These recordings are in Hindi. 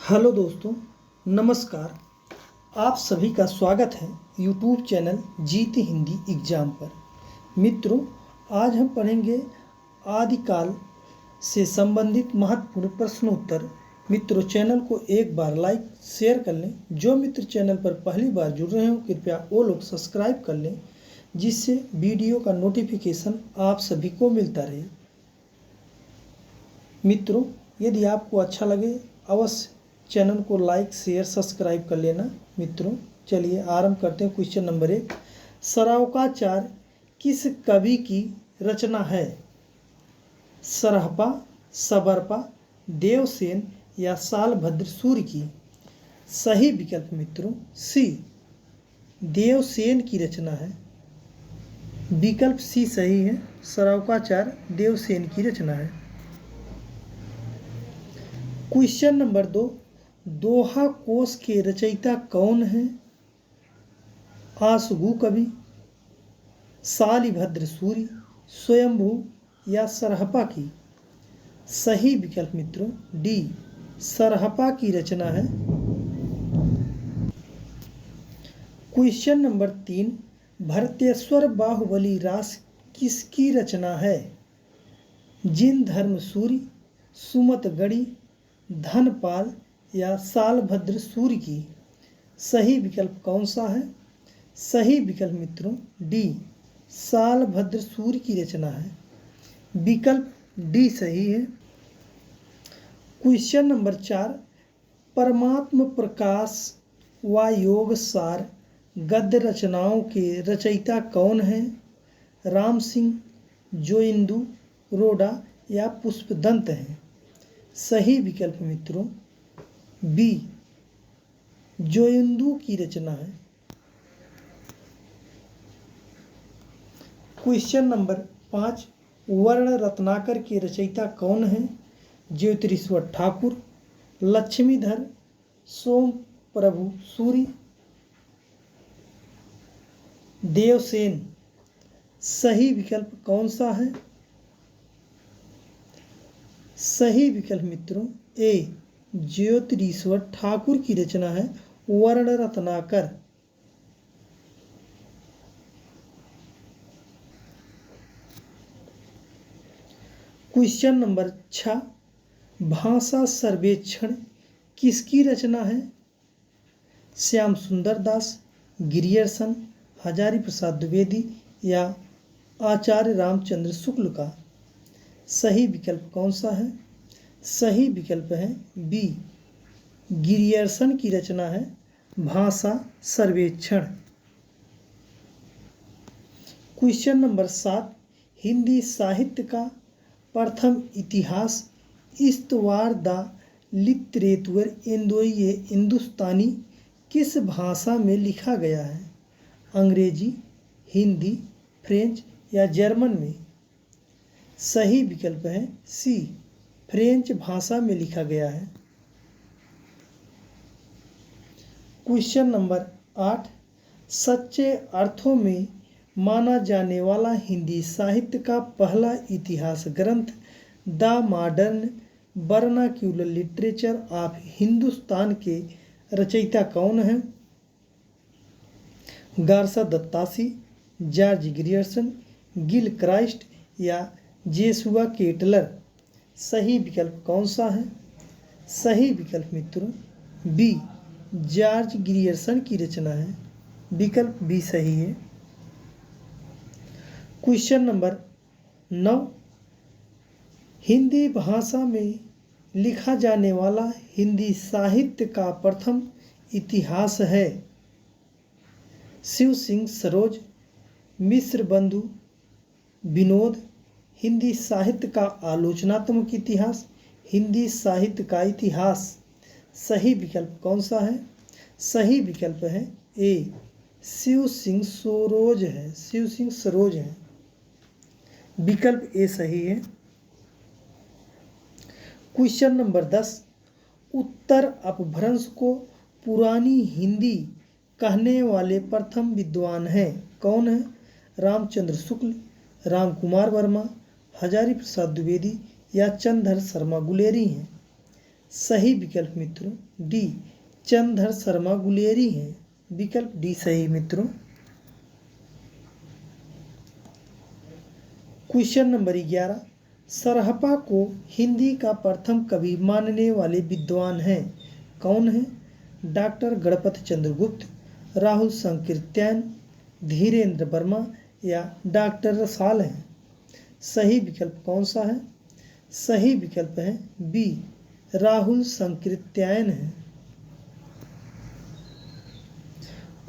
हेलो दोस्तों, नमस्कार। आप सभी का स्वागत है यूट्यूब चैनल जीत हिंदी एग्जाम पर। मित्रों, आज हम पढ़ेंगे आदिकाल से संबंधित महत्वपूर्ण प्रश्नोत्तर। मित्रों, चैनल को एक बार लाइक शेयर कर लें। जो मित्र चैनल पर पहली बार जुड़ रहे हो कृपया वो लोग सब्सक्राइब कर लें, जिससे वीडियो का नोटिफिकेशन आप सभी को मिलता रहे। मित्रों, यदि आपको अच्छा लगे अवश्य चैनल को लाइक शेयर सब्सक्राइब कर लेना। मित्रों, चलिए आरंभ करते हैं। क्वेश्चन नंबर 1, सरौकाचार किस कवि की रचना है? सरहपा, सबरपा, देवसेन या सालभद्र सूर्य की? सही विकल्प मित्रों सी, देवसेन की रचना है। विकल्प सी सही है। सरौकाचार देवसेन की रचना है। क्वेश्चन नंबर 2, दोहा कोश के रचयिता कौन है? आशुगु कवि, सालिभद्र सूरि, स्वयंभू या सरहपा की? सही विकल्प मित्रों डी, सरहपा की रचना है। क्वेश्चन नंबर 3, भरतेश्वर बाहुबली रास किसकी रचना है? जिन धर्म सूरि, सुमतगढ़ी, धनपाल या सालभद्र सूर्य की? सही विकल्प कौन सा है? सही विकल्प मित्रों डी, सालभद्र सूर्य की रचना है। विकल्प डी सही है। क्वेश्चन नंबर 4, परमात्म प्रकाश व योग सार गद्य रचनाओं के रचयिता कौन है? राम सिंह, जोइंदू, रोडा या पुष्पदंत हैं? सही विकल्प मित्रों बी, जोइंदू की रचना है। क्वेश्चन नंबर 5, वर्ण रत्नाकर के रचयिता कौन है? ज्योतिरीश्वर ठाकुर, लक्ष्मीधर, सोम प्रभु सूरि, देवसेन? सही विकल्प कौन सा है? सही विकल्प मित्रों ए, ज्योतिरीश्वर ठाकुर की रचना है वर्ण रत्नाकर। क्वेश्चन नंबर 6, भाषा सर्वेक्षण किसकी रचना है? श्याम सुंदर दास, गिरियर्सन, हजारी प्रसाद द्विवेदी या आचार्य रामचंद्र शुक्ल का? सही विकल्प कौन सा है? सही विकल्प है बी, गिरियर्सन की रचना है भाषा सर्वेक्षण। क्वेश्चन नंबर 7, हिंदी साहित्य का प्रथम इतिहास इस्तवार द लिटरेचर इंदोये हिंदुस्तानी किस भाषा में लिखा गया है? अंग्रेजी, हिंदी, फ्रेंच या जर्मन में? सही विकल्प है सी, फ्रेंच भाषा में लिखा गया है। क्वेश्चन नंबर 8, सच्चे अर्थों में माना जाने वाला हिंदी साहित्य का पहला इतिहास ग्रंथ the modern vernacular literature of Hindustan के रचयिता कौन है? Garcin de Tassy, George Grierson, Gilchrist या जेसुआ केटलर? सही विकल्प कौन सा है? सही विकल्प मित्रों बी, जॉर्ज ग्रियर्सन की रचना है। विकल्प बी सही है। क्वेश्चन नंबर 9, हिंदी भाषा में लिखा जाने वाला हिंदी साहित्य का प्रथम इतिहास है? शिव सिंह सरोज, मिश्र बंधु विनोद, हिंदी साहित्य का आलोचनात्मक इतिहास, हिंदी साहित्य का इतिहास? सही विकल्प कौन सा है? सही विकल्प है ए, शिव सिंह सरोज है। शिव सिंह सरोज है। विकल्प ए सही है। क्वेश्चन नंबर 10, उत्तर अपभ्रंश को पुरानी हिंदी कहने वाले प्रथम विद्वान हैं? कौन है? रामचंद्र शुक्ल, राम कुमार वर्मा, हजारी प्रसाद द्विवेदी या चंद्रधर शर्मा गुलेरी हैं? सही विकल्प मित्रों डी चंद्रधर शर्मा गुलेरी हैं। विकल्प डी सही मित्रों। क्वेश्चन नंबर 11, सरहपा को हिंदी का प्रथम कवि मानने वाले विद्वान हैं कौन है? डॉक्टर गणपत चंद्रगुप्त, राहुल संकीर्त्यायन, धीरेन्द्र वर्मा या डॉक्टर रसाल हैं। सही विकल्प कौन सा है? सही विकल्प है बी राहुल संकीर्त्यायन है।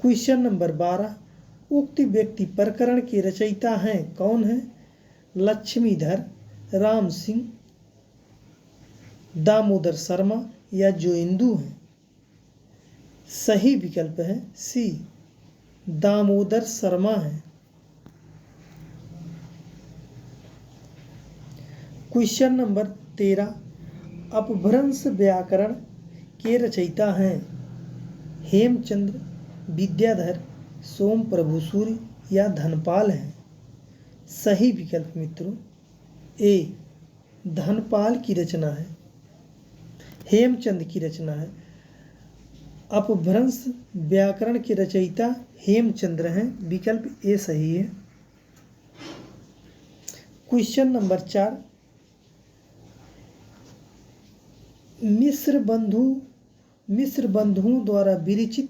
क्वेश्चन नंबर 12, उक्त व्यक्ति प्रकरण के रचयिता हैं कौन है? लक्ष्मीधर, राम सिंह, दामोदर शर्मा या जोइंदू हैं। सही विकल्प है सी दामोदर शर्मा है। क्वेश्चन नंबर 13, अपभ्रंश व्याकरण के रचयिता हैं हेमचंद्र, विद्याधर, सोम प्रभु सूर्य या धनपाल हैं। सही विकल्प मित्रों ए धनपाल की रचना है, हेमचंद की रचना है। अपभ्रंश व्याकरण के रचयिता हेमचंद्र हैं। विकल्प ए सही है। क्वेश्चन नंबर 4, मिश्र बंधुओं द्वारा विरचित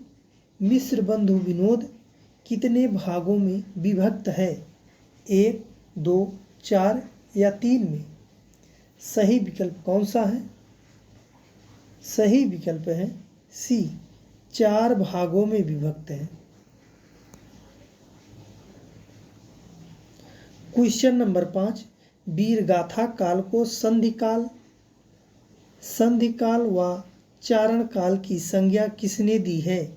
मिश्र बंधु विनोद कितने भागों में विभक्त है? 1, 2, 4 या 3 में। सही विकल्प कौन सा है? सही विकल्प है सी 4 भागों में विभक्त है। क्वेश्चन नंबर 5, वीरगाथा काल को संधिकाल व चारण काल की संज्ञा किसने दी है?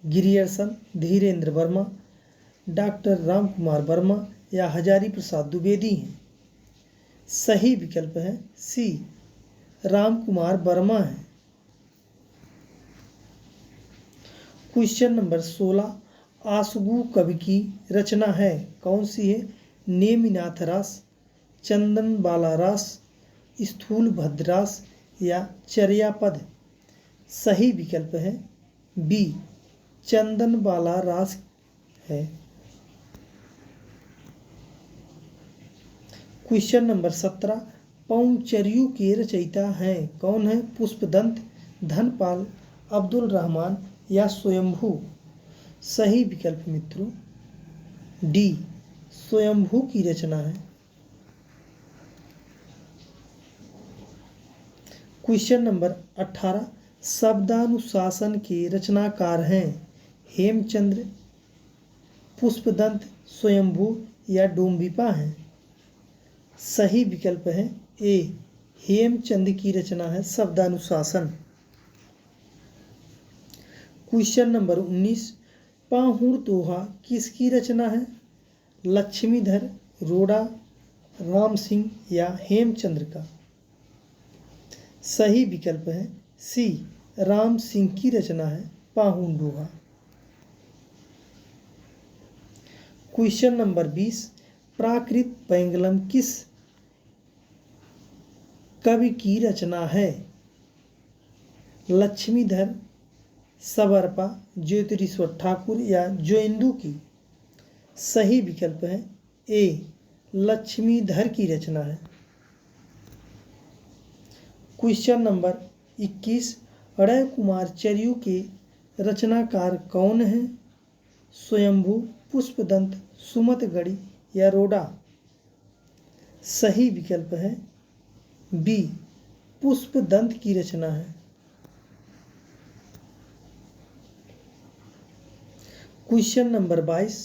गिरियर्सन, धीरेन्द्र वर्मा, डॉक्टर रामकुमार वर्मा या हजारी प्रसाद द्विवेदी हैं। सही विकल्प है सी रामकुमार वर्मा है। क्वेश्चन नंबर 16, आसुगु कवि की रचना है कौन सी है? नेमिनाथ रास, चंदन बाला रास, स्थूल भद्रास या चर्यापद। सही विकल्प है बी चंदन बाला रास है। क्वेश्चन नंबर 17, पौंचर्यू के रचयिता हैं कौन है? पुष्पदंत, धनपाल, अब्दुल रहमान या स्वयंभू। सही विकल्प मित्रों डी स्वयंभू की रचना है। क्वेश्चन नंबर 18, शब्दानुशासन के रचनाकार हैं हेमचंद्र, पुष्पदंत, स्वयंभू या डोम्बिपा हैं। सही विकल्प है ए हेमचंद की रचना है शब्दानुशासन। क्वेश्चन नंबर 19, पाहुड़ दोहा किसकी रचना है? लक्ष्मीधर, रोड़ा, राम सिंह या हेमचंद्र का। सही विकल्प है सी राम सिंह की रचना है पाहुड़ दोहा। क्वेश्चन नंबर 20, प्राकृत पैंगलम किस कवि की रचना है? लक्ष्मीधर, सबरपा, ज्योतिरीश्वर ठाकुर या जोइंदू की। सही विकल्प है ए लक्ष्मीधर की रचना है। क्वेश्चन नंबर 21, अड़य कुमार चर्यू के रचनाकार कौन है? स्वयंभू, पुष्पदंत, सुमतगढ़ी या रोड़ा। सही विकल्प है बी पुष्पदंत की रचना है। क्वेश्चन नंबर 22,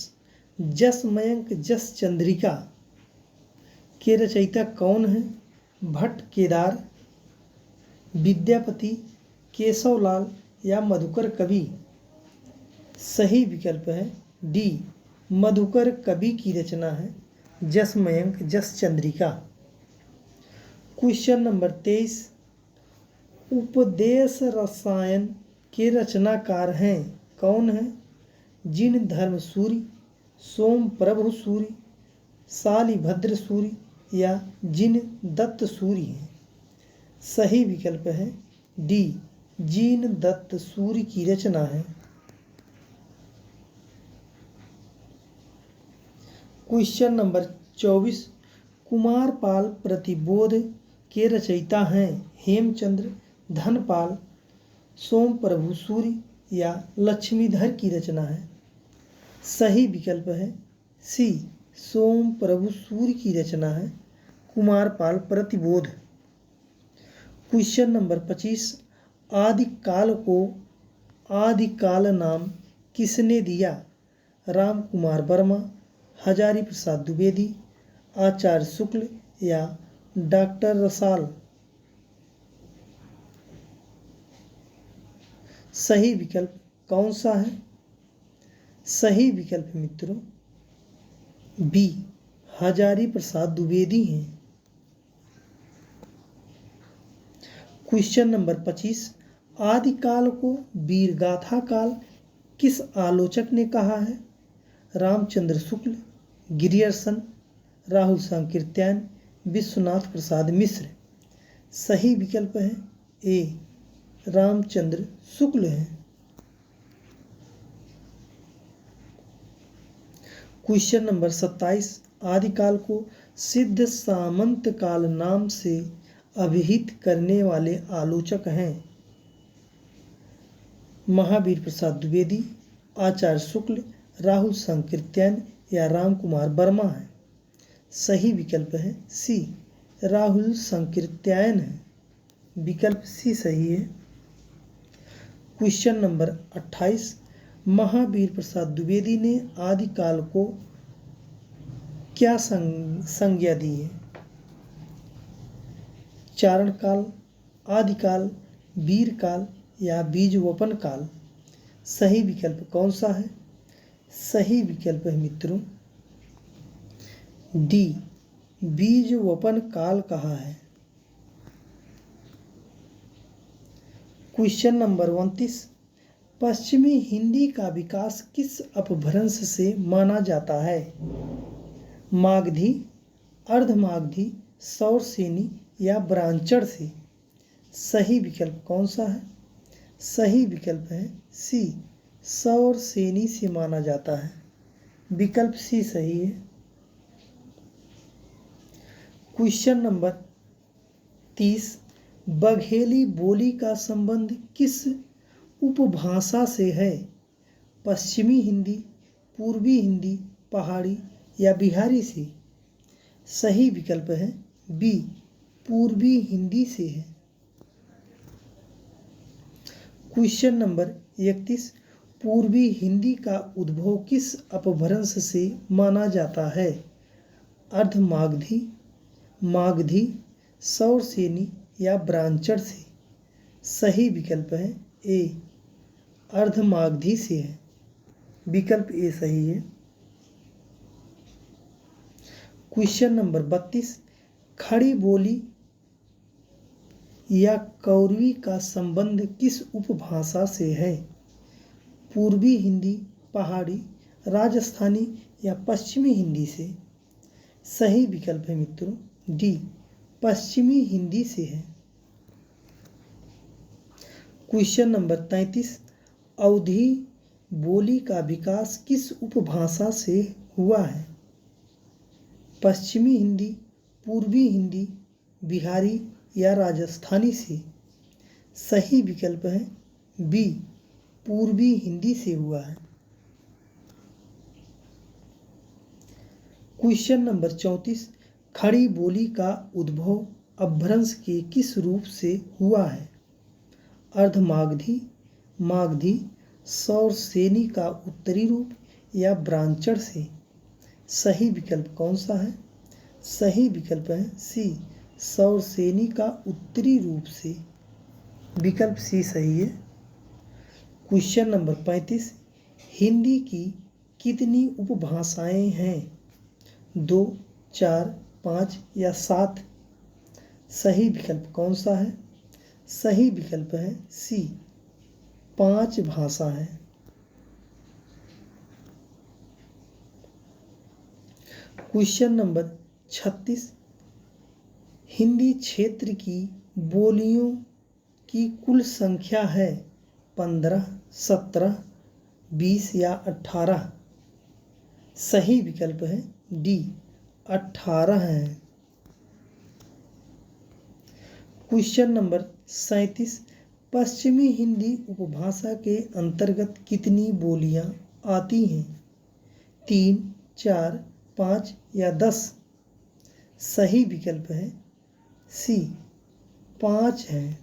जसमयंक जस चंद्रिका के रचयिता कौन है? भट्ट केदार, विद्यापति, केशवलाल या मधुकर कवि। सही विकल्प है डी मधुकर कवि की रचना है जसमयंक जस चंद्रिका। क्वेश्चन नंबर 23, उपदेश रसायन के रचनाकार हैं कौन है? जिन धर्म सूरी, सोम प्रभु सूरी, शालिभद्र सूरी या जिन दत्त सूरी हैं। सही विकल्प है डी जीन दत्त सूर्य की रचना है। क्वेश्चन नंबर 24, कुमारपाल प्रतिबोध के रचयिता हैं हेमचंद्र, धनपाल, सोमप्रभु सूर्य या लक्ष्मीधर की रचना है। सही विकल्प है सी, सोमप्रभु सूर्य की रचना है कुमारपाल प्रतिबोध। क्वेश्चन नंबर 25, आदिकाल को आदिकाल नाम किसने दिया? राम कुमार वर्मा, हजारी प्रसाद द्विवेदी, आचार्य शुक्ल या डॉक्टर रसाल। सही विकल्प कौन सा है? सही विकल्प मित्रों बी, हजारी प्रसाद द्विवेदी हैं। क्वेश्चन नंबर 25, आदिकाल को वीरगाथा काल किस आलोचक ने कहा है? रामचंद्र शुक्ल, गिरियर्सन, राहुल सांकृत्यायन, विश्वनाथ प्रसाद मिश्र। सही विकल्प है ए, रामचंद्र शुक्ल है। क्वेश्चन नंबर 27, आदिकाल को सिद्ध सामंत काल नाम से अभिहित करने वाले आलोचक हैं? महावीर प्रसाद द्विवेदी, आचार्य शुक्ल, राहुल सांकृत्यायन या राम कुमार वर्मा है। सही विकल्प है सी, राहुल सांकृत्यायन है। विकल्प सी सही है। क्वेश्चन नंबर 28, महावीर प्रसाद द्विवेदी ने आदिकाल को क्या संज्ञा दी है? चारण काल, आदिकाल, वीरकाल या बीजवपन काल। सही विकल्प कौन सा है? सही विकल्प है मित्रों डी, बीजवपन काल कहा है। क्वेश्चन नंबर 29, पश्चिमी हिंदी का विकास किस अपभ्रंश से माना जाता है? मागधी, अर्धमागधी, सौरसेनी या ब्राह्मण से। सही विकल्प कौन सा है? सही विकल्प है सी, सौरसेनी से माना जाता है। विकल्प सी सही है। क्वेश्चन नंबर 30, बघेली बोली का संबंध किस उपभाषा से है? पश्चिमी हिंदी, पूर्वी हिंदी, पहाड़ी या बिहारी से। सही विकल्प है बी, पूर्वी हिंदी से है। क्वेश्चन नंबर 31, पूर्वी हिंदी का उद्भव किस अपभ्रंश से माना जाता है? अर्धमागधी, मागधी, सौरसेनी या ब्राह्मण से। सही विकल्प है ए, अर्धमागधी से है। विकल्प ए सही है। क्वेश्चन नंबर 32, खड़ी बोली या कौरवी का संबंध किस उपभाषा से है? पूर्वी हिंदी, पहाड़ी, राजस्थानी या पश्चिमी हिंदी से। सही विकल्प है मित्रों डी, पश्चिमी हिंदी से है। क्वेश्चन नंबर 33, अवधी बोली का विकास किस उपभाषा से हुआ है? पश्चिमी हिंदी, पूर्वी हिंदी, बिहारी या राजस्थानी से। सही विकल्प है बी, पूर्वी हिंदी से हुआ है। क्वेश्चन नंबर 34, खड़ी बोली का उद्भव अपभ्रंश के किस रूप से हुआ है? अर्धमागधी, मागधी, सौरसेनी का उत्तरी रूप या ब्राह्मण से। सही विकल्प कौन सा है? सही विकल्प है सी, सौरसेनी का उत्तरी रूप से। विकल्प सी सही है। क्वेश्चन नंबर 35, हिंदी की कितनी उपभाषाएं हैं? 2, 4, 5 या 7। सही विकल्प कौन सा है? सही विकल्प है सी, 5 भाषा है। क्वेश्चन नंबर 36, हिंदी क्षेत्र की बोलियों की कुल संख्या है 15, 17, 20 या 18? सही विकल्प है डी 18 है। क्वेश्चन नंबर 37, पश्चिमी हिंदी उपभाषा के अंतर्गत कितनी बोलियां आती हैं? 3, 4, 5 या 10? सही विकल्प है सी 5 है।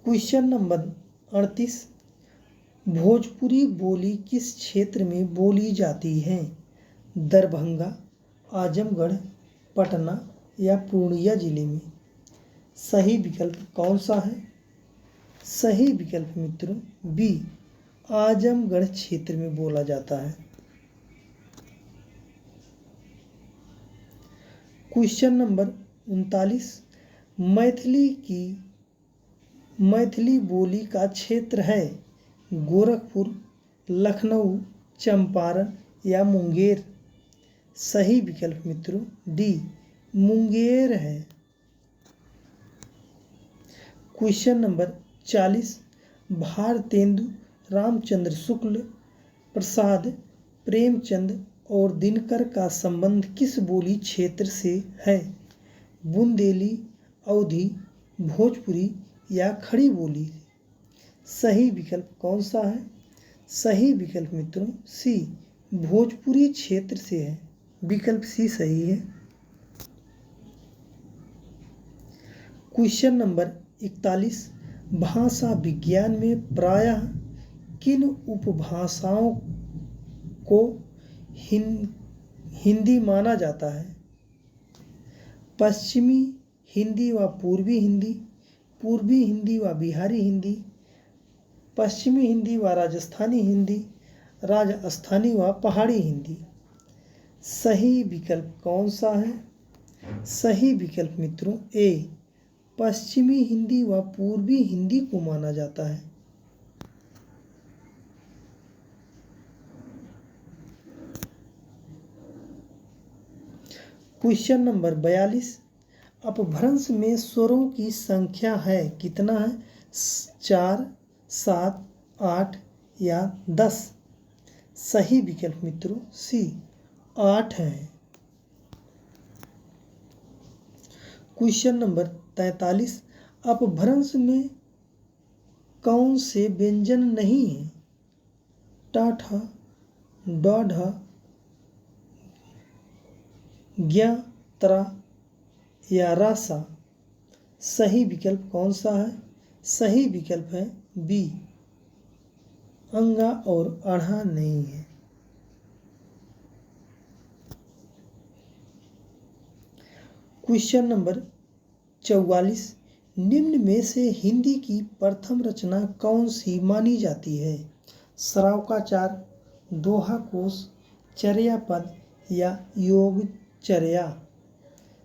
क्वेश्चन नंबर 38, भोजपुरी बोली किस क्षेत्र में बोली जाती है? दरभंगा, आजमगढ़, पटना या पूर्णिया जिले में? सही विकल्प कौन सा है? सही विकल्प मित्रों बी आजमगढ़ क्षेत्र में बोला जाता है। क्वेश्चन नंबर 39, मैथिली बोली का क्षेत्र है गोरखपुर, लखनऊ, चंपारण या मुंगेर? सही विकल्प मित्रों डी मुंगेर है। क्वेश्चन नंबर 40, भारतेंदु रामचंद्र शुक्ल, प्रसाद, प्रेमचंद और दिनकर का संबंध किस बोली क्षेत्र से है? बुंदेली, अवधी, भोजपुरी या खड़ी बोली? सही विकल्प कौन सा है? सही विकल्प मित्रों सी भोजपुरी क्षेत्र से है। विकल्प सी सही है। क्वेश्चन नंबर 41, भाषा विज्ञान में प्रायः किन उपभाषाओं को हिंदी माना जाता है? पश्चिमी हिंदी व पूर्वी हिंदी, पूर्वी हिंदी व बिहारी हिंदी, पश्चिमी हिंदी व राजस्थानी हिंदी, राजस्थानी व पहाड़ी हिंदी? सही विकल्प कौन सा है? सही विकल्प मित्रों ए पश्चिमी हिंदी व पूर्वी हिंदी को माना जाता है। क्वेश्चन नंबर 42, अपभ्रंश में स्वरों की संख्या है कितना है? 4, 7, 8 या 10? सही विकल्प मित्रों सी 8 है। क्वेश्चन नंबर 43, अपभ्रंश में कौन से व्यंजन नहीं है? टाठा, डौढा, ज्ञ, त्रा या रासा? सही विकल्प कौन सा है? सही विकल्प है बी अंगा और आढ़ा नहीं है। क्वेश्चन नंबर 44, निम्न में से हिंदी की प्रथम रचना कौन सी मानी जाती है? श्रावकाचार, दोहा कोश, चर्या पद या योगचर्या?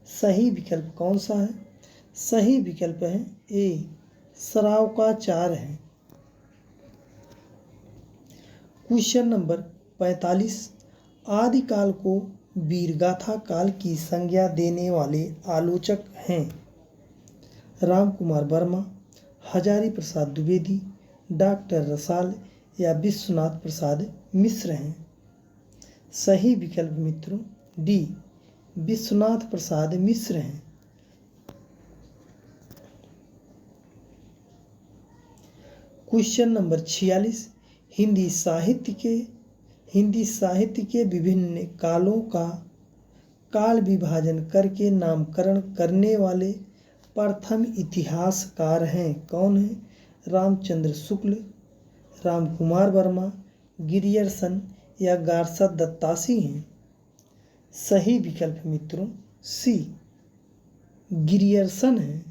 सही विकल्प कौन सा है? सही विकल्प है ए श्रावकाचार है। क्वेश्चन नंबर 45, आदिकाल को वीरगाथा काल की संज्ञा देने वाले आलोचक हैं? राम कुमार वर्मा, हजारी प्रसाद द्विवेदी, डॉक्टर रसाल या विश्वनाथ प्रसाद मिश्र हैं? सही विकल्प मित्रों डी विश्वनाथ प्रसाद मिश्र हैं। क्वेश्चन नंबर 46, हिंदी साहित्य के विभिन्न कालों का काल विभाजन करके नामकरण करने वाले प्रथम इतिहासकार हैं? कौन है? रामचंद्र शुक्ल, राम कुमार वर्मा, गिरियर्सन या गारसा दत्तासी हैं? सही विकल्प मित्रों सी गिरियर्सन है।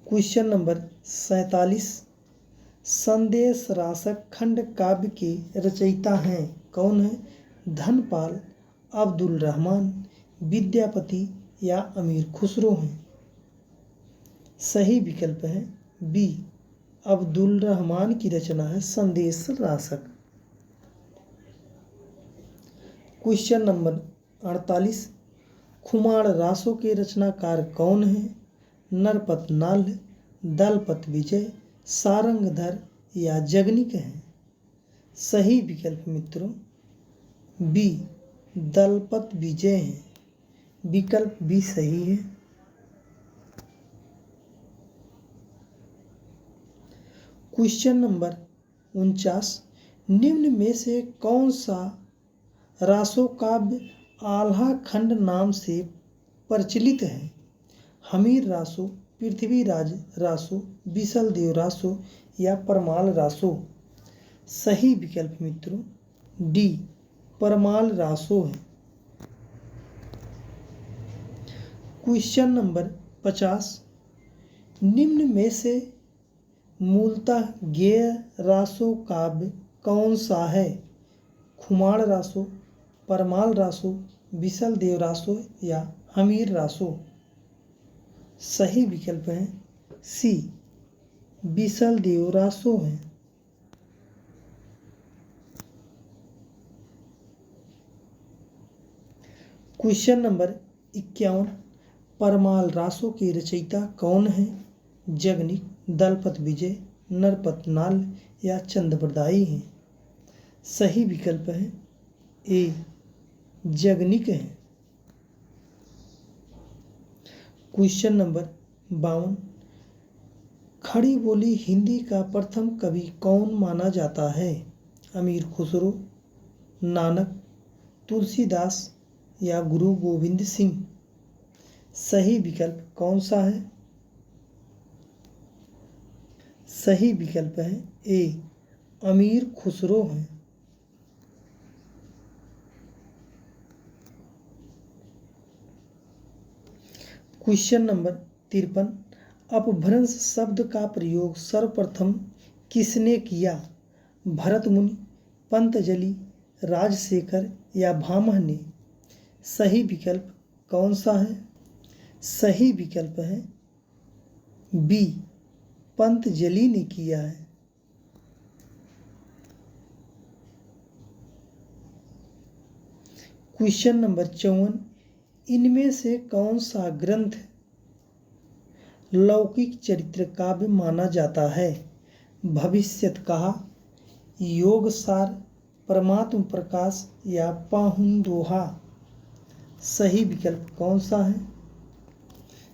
क्वेश्चन नंबर 47, संदेश रासक खंड काव्य के रचयिता हैं? कौन है? धनपाल, अब्दुल रहमान, विद्यापति या अमीर खुसरो हैं? सही विकल्प है बी अब्दुल रहमान की रचना है संदेश रासक। क्वेश्चन नंबर 48 खुमार रासों के रचनाकार कौन है? नरपत नाल, दलपत विजय, सारंगधर या जगनिक हैं? सही विकल्प मित्रों बी दलपत विजय हैं। विकल्प बी सही है। क्वेश्चन नंबर 49 निम्न में से कौन सा रासो काव्य आल्हा खंड नाम से प्रचलित है? हमीर रासो, पृथ्वीराज रासो, बिसल देव रासो या परमाल रासो? सही विकल्प मित्रों डी परमाल रासो है। क्वेश्चन नंबर 50 निम्न में से मूलतः गेय रासो काव्य कौन सा है? खुमार रासो, परमाल रासो, बिसल देव रासो या हमीर रासो? सही विकल्प है सी बिसल देव रासो है। क्वेश्चन नंबर 51 परमाल रासो के रचयिता कौन है? जगनिक, दलपत विजय, नरपत नाल या चंद्रबरदाई हैं? सही विकल्प है ए जगनिक है। क्वेश्चन नंबर 52 खड़ी बोली हिंदी का प्रथम कवि कौन माना जाता है? अमीर खुसरो, नानक, तुलसीदास या गुरु गोविंद सिंह? सही विकल्प कौन सा है? सही विकल्प है ए अमीर खुसरो है। क्वेश्चन नंबर 53 अपभ्रंश शब्द का प्रयोग सर्वप्रथम किसने किया? भरत मुनि, पंतजलि, राजशेखर या भामह ने? सही विकल्प कौन सा है? सही विकल्प है बी पंतजलि ने किया है। क्वेश्चन नंबर 54 इनमें से कौन सा ग्रंथ लौकिक चरित्र काव्य माना जाता है? भविष्यत कहा, योग सार, परमात्म प्रकाश या पाहुन दोहा? सही विकल्प कौन सा है?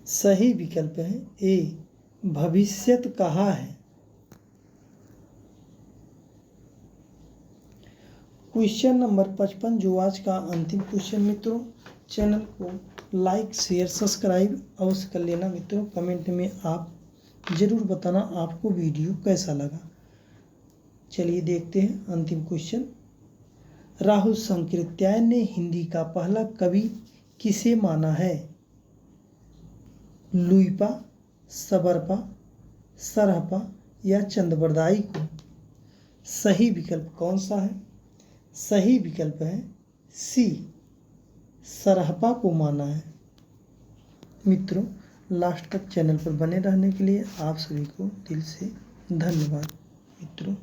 सही विकल्प है ए भविष्यत कहा है। क्वेश्चन नंबर 55 जो आज का अंतिम क्वेश्चन मित्रों चैनल को लाइक शेयर सब्सक्राइब अवश्य कर लेना मित्रों। कमेंट में आप ज़रूर बताना आपको वीडियो कैसा लगा। चलिए देखते हैं अंतिम क्वेश्चन। राहुल संकृत्याय ने हिंदी का पहला कवि किसे माना है? लुइपा, सबरपा, सरहपा या चंद्रबरदाई को? सही विकल्प कौन सा है? सही विकल्प है सी सरहपा को माना है। मित्रों लास्ट तक चैनल पर बने रहने के लिए आप सभी को दिल से धन्यवाद मित्रों।